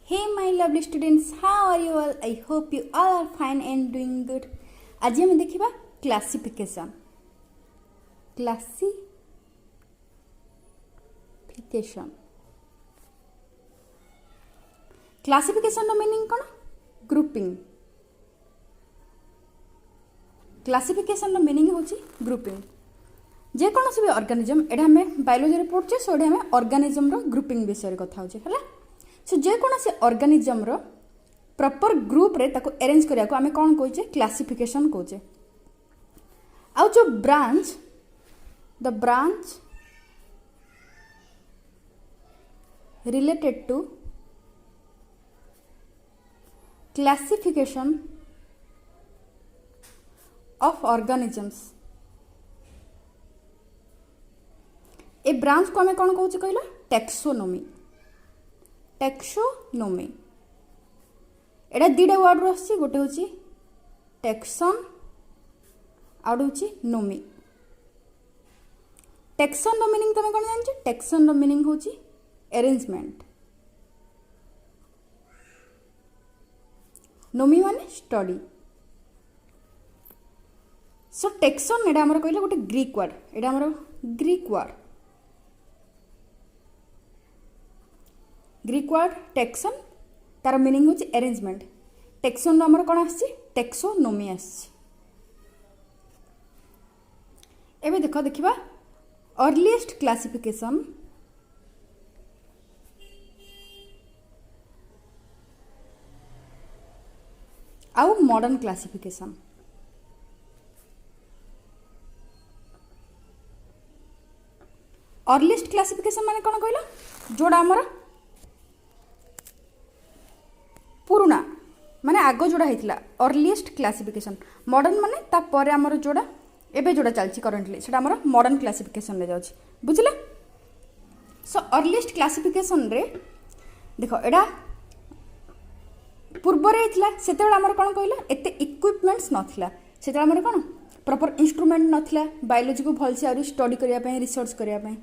Hey my lovely students, how are you all? I hope you all are fine and doing good. आज हम देखिबा classification. Classification no meaning कोन? Grouping. Classification no meaning होची grouping. जे कोनोसी भी organism एडा हमें biology रे पढ़छे सोडे हमें ऑर्गेनिज्म रो ग्रुपिंग विषय रे कथा होचे हला. सो जेकोसी ऑर्गेनिज्म रो प्रॉपर ग्रुप रे ताको अरेंज करिया को आमे कोन कहूचे क्लासिफिकेशन कहूचे. आउ जो branch the branch related to classification of organisms. ए ब्रांच को आमे कोन कहूचे कहला टैक्सोनॉमी. टैक्सोनॉमी एटा दीटा वर्ड रो आसी. गोटे होची टैक्सन आउट होची नोमी. टैक्सन रो मीनिंग तमे कोन जानछ? टैक्सन रो मीनिंग होची अरेंजमेंट. नोमी माने स्टडी. सो टैक्सन एटा हमर कहले गोटे ग्रीक वर्ड. एटा हमर Greek word. Greek word taxon तार मीनिंग होची अरेंजमेंट. टैक्सन हमर कोन आसी? टैक्सोनॉमी आसी. एबे देखो देखिबा अर्लीस्ट क्लासिफिकेशन आउ मॉडर्न क्लासिफिकेशन. अर्लीस्ट क्लासिफिकेशन माने कोन कहला? जोडा हमर पुराना माने आगो जोड़ा होता अर्लीस्ट क्लासिफिकेशन. मॉडर्न माने ता परे हमर जोड़ा एबे जोड़ा चलची करंटली सेटा हमर मॉडर्न क्लासिफिकेशन रे जाउची. बुझला? सो अर्लीस्ट क्लासिफिकेशन रे देखो एडा पूर्व रे हितला सेतेबेला हमर कोन कहला एते इक्विपमेंट्स नथिला. सेतेबेला हमर कोन प्रॉपर इंस्ट्रूमेंट नथिला बायोलॉजी को भल से आरो स्टडी करिया पय रिसर्च करिया पय.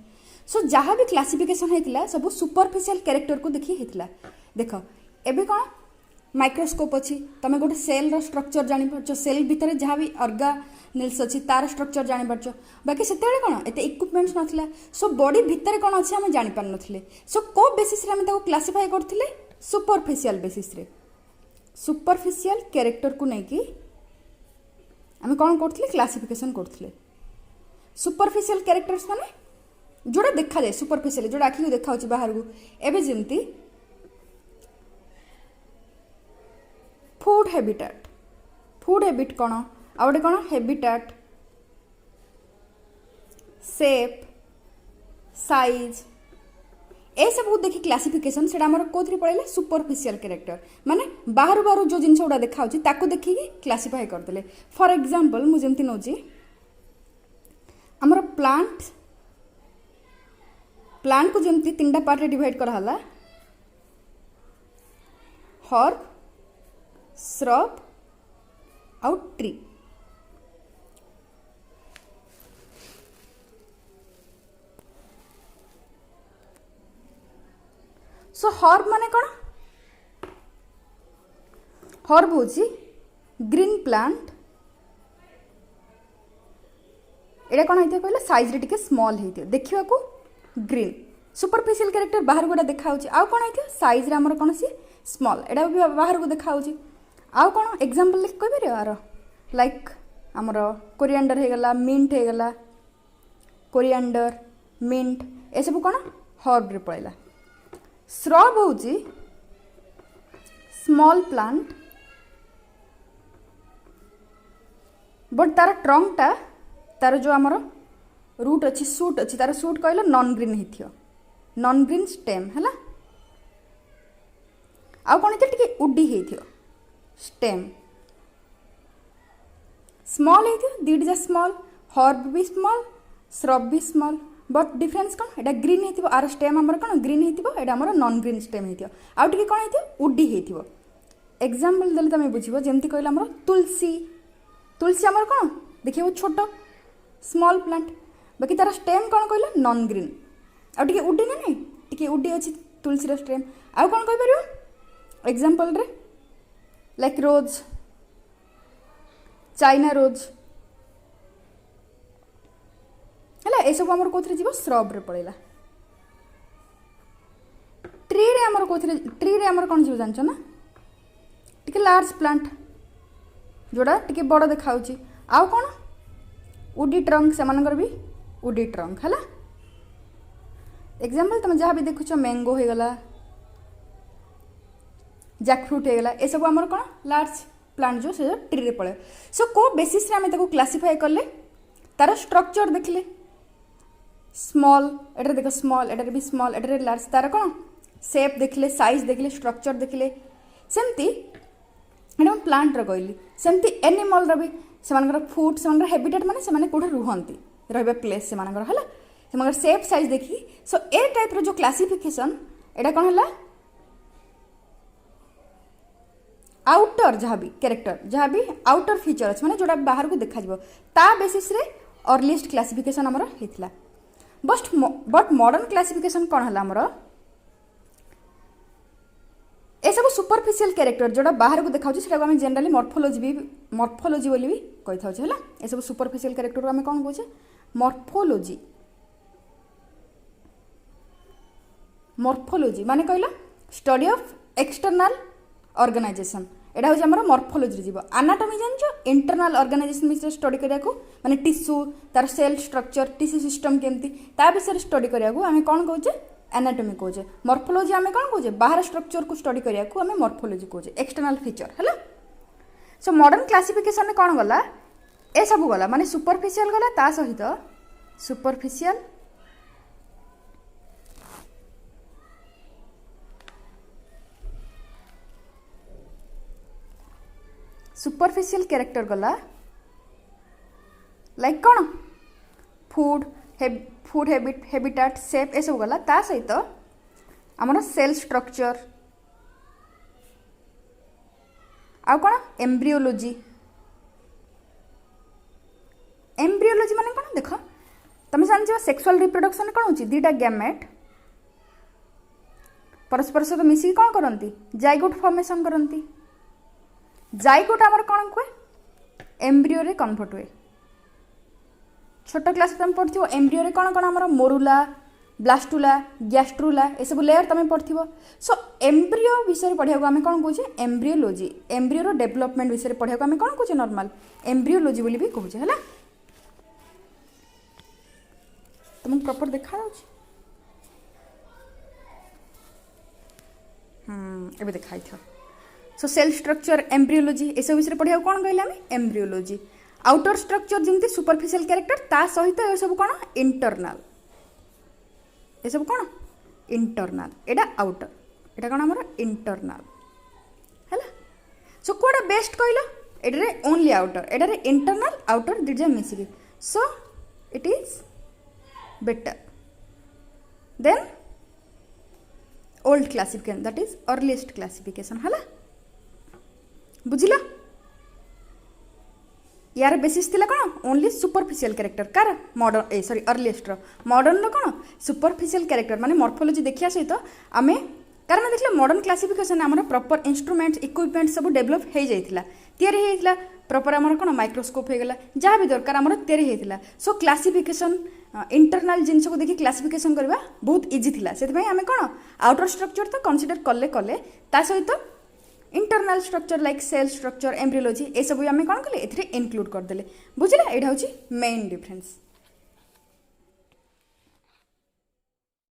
सो जहाँ भी क्लासिफिकेशन हेतिला सब सुपरफिशियल कैरेक्टर को देखि हेतिला. देखो एबे कोन माइक्रोस्कोप अच्छी तुम गोटे सेल रो स्ट्रक्चर जानी पारछो. सेल भितर जहाँ भी ऑर्गानिल्स अच्छी तार स्ट्रक्चर जानी पारछो. बाकी सेतेबेले कोन एते इक्विपमेंट्स नथिला. सो बॉडी भितर कोन अछि हम जानि पार नथिले. सो को बेसिस रे हम ताको क्लासिफाई करथिले? सुपरफिशियल बेसिस रे. सुपरफिशियल कैरेक्टर को नै कि हम कोन करथिले? क्लासिफिकेशन करथिले. सुपरफिशियल कैरेक्टर्स माने जोड़ा देखा जाए सुपरफिशियल जोड़ा आखि को देखा होछि बाहर को. एबे जेमती फूड हैबिटेट. फूड हैबिट कौन आउटे कौन हैबिटेट शेप साइज ए सब देखि क्लासिफिकेशन सेटा हमर कोथि पड़ैले सुपरफिशियल कैरेक्टर माने बाहर बाहर जो जिनस उडा देखा होछि ताको देखि क्लासिफाई कर देले. फॉर एग्जांपल मु जेमति नोजी हमर प्लांट को जेमति तीनटा पार्ट रे डिवाइड करा हला हर्ब श्रब आउट ट्री. सो हर्ब माने कोन? हर्ब होची ग्रीन प्लांट. एडा कोन हेते कहला साइज रे टिके स्मॉल हेते देखिवा को ग्रीन. सुपरफिशियल कैरेक्टर बाहर गोटा देखा होची. आ कोन हेते साइज रे हमर कोन सी स्मॉल. एडा भी बाहर को देखा होची. आउ कौन एग्जांपल लिख कह पारे यार लाइक आमर कोरिएंडर हो गला मिंट हो गला कोरिएंडर मिंट ए सब कौन हर्ब रे पड़ेला. श्रब होची स्मॉल प्लांट बट तार ट्रंक टा तार जो आमर रूट अच्छी सूट अच्छी तार सूट कहला नॉन ग्रीन हिथियो. नॉन ग्रीन स्टेम हैला. आउ कौन टिके उडी हेथियो स्टेम. स्मॉल है दीट जा स्मॉल हर्ब भी स्मॉल श्रब भी स्मॉल बट डिफरेंस कौन एटा ग्रीन है आर स्टेम हमर कौन ग्रीन है एटा हमर नॉन ग्रीन स्टेम है. आउ टिके कौन है उडी है. एग्जांपल देले तमे बुझिबो जेमति कहला हमर तुलसी. तुलसी हमर कौन देखियो छोट स्मॉल प्लांट बाकी तार स्टेम कौन कहला नॉन ग्रीन. आउ टिके उडी ना नहीं टिके उडी अछि तुलसी रो स्टेम. आउ कौन कहि परियो एग्जांपल रे लाइक रोज, चाइना रोज है ये सब आमर कौन जीव श्रब रे पड़ेगा। ट्री रे आमर कौन ट्री रे आमर कौन जीव जानछ ना टिके लार्ज प्लांट जोड़ा टिके बड़ देखा आउ कौन वुडी ट्रंक से भी वुडी ट्रंक है। एग्जांपल तुम जहाँ भी देखुच मैंगो हो गला, जैकफ्रूट हो गला, ये सब आमर कौन लार्ज प्लांट जो से ट्री रे पड़े। सो को बेसिस रे आमे ताको क्लासिफाई करले तार स्ट्रक्चर देखले स्मॉल एटर देख स्मॉल एटर भी स्मॉल एटर लार्ज तार कौन शेप देखले साइज देखले स्ट्रक्चर देखले सेमती एटा प्लांट रो कहली सेमती एनिमल रो भी सेमानकर फूड सेमानकर हैबिटेट माने सेमाने कोठे रुहंती रहबे प्लेस सेमानकर हला सेमानकर शेप साइज देखी। सो ए टाइप रो जो क्लासिफिकेशन एटा कोन हला आउटर जहाँ भी कैरेक्टर जहाँ भी आउटर फीचर अच्छे माने जोड़ा बाहर को देखा जिवो ता बेसिस रे अर्लीस्ट क्लासिफिकेशन हमर हेतला। बट मॉडर्न क्लासिफिकेशन कौन है आमर ए सब सुपरफिशियल कैरेक्टर जोड़ा बाहर को देखा से जनरली मॉर्फोलॉजी बोली भी कही था है ये सब सुपरफिशियल कैरेक्टर को आम कौन कहे मॉर्फोलॉजी। मॉर्फोलॉजी माने कहला स्टडी ऑफ एक्सटर्नल ऑर्गेनाइजेशन एटा हूँ आम मॉर्फोलॉजी जीव। एनाटॉमी जानछ इंटरनल ऑर्गेनाइजेशन विषय स्टडी करिया को माने टिश्यू तार सेल स्ट्रक्चर टिश्यू सिस्टम केमती ता विषय स्टडी करिया को आम कौन कहे एनाटॉमी कहे। मॉर्फोलॉजी आम कौन कहे बाहर स्ट्रक्चर को स्टडी करिया को आम मॉर्फोलॉजी कहे एक्सटर्नल फीचर है। सो मॉडर्न क्लासिफिकेशन में कौन गला ए सब गला माने सुपरफिशियल गला ता सहित सुपरफिशियल सुपरफिशियल कैरेक्टर गला लाइक कौन फूड फूड हैबिटेट शेप ए सब गला ता सहित आमर सेल स्ट्रक्चर आ कौन एम्ब्रियोलॉजी। एम्ब्रियोलॉजी माने कौन देख तुम जान सेक्सुअल रिप्रोडक्शन कौन होची दीटा गैमेट परस्पर सहित मिसिकी कौन करती जाइगोट फॉर्मेशन करती। जाइगोट आमर कौन कहे एम्ब्रियो रे कन्वर्ट हुए। छोट क्लास तुम पढ़ो एम्ब्रियो रे कौन कौन आमर मोरुला ब्लास्टुला गैस्ट्रुला ये सब लेयर तुम पढ़ो। सो एम्ब्रियो विषय पढ़ा आम कौन कहे एम्ब्रियोलॉजी। एम्ब्रियो रो डेवलपमेंट विषय पढ़ा आम कौन कहे नॉर्मल एम्ब्रियोलॉजी बोली भी कहे है। तुमको प्रॉपर देखा एबे देखाई था। सो सेल स्ट्रक्चर एम्ब्रियोलॉजी ये सब विषय पढ़ा कौन कहले आम एम्ब्रियोलॉजी। आउटर स्ट्रक्चर जमती सुपरफिशियल कैरेक्टर ता सहित ये सब कौन इंटरनल ये सब कौन इंटरनल एटा आउटर एटा कौन आमर इंटरनल है। सो कौटा बेस्ट कहल एटारे ओनली आउटर एटारे इंटरनल आउटर दुईटा मिसिकी। So it is better than old classification that is earliest classification है। बुझिला यार बेसिस थिला कौन ओनली सुपरफिशियल कैरेक्टर कार मॉडर्न सॉरी अर्लीस्ट मॉडर्न कौन सुपरफिशियल कैरेक्टर माने मॉर्फोलॉजी देखिया सहित आमे कारण देखले मॉडर्न क्लासिफिकेशन आमर प्रॉपर इंस्ट्रूमेंट इक्विपमेंट सब डेवलप हो जाइथिला तयारी होइथिला प्रॉपर आमर कौन माइक्रोस्कोप हो गला जहाँ भी दरकार आमर तयारी होइथिला। सो क्लासिफिकेशन इंटरनल जिनस को देखि क्लासिफिकेशन करबा बहुत इजी थिला सेति आमे कौन आउटर स्ट्रक्चर तो कंसीडर कले कले ता सहित internal structure like cell structure embryology ये सब आम कौन कले इनक्लूड करदे। बुझला यहाँ हूँ मेन डिफरेंस।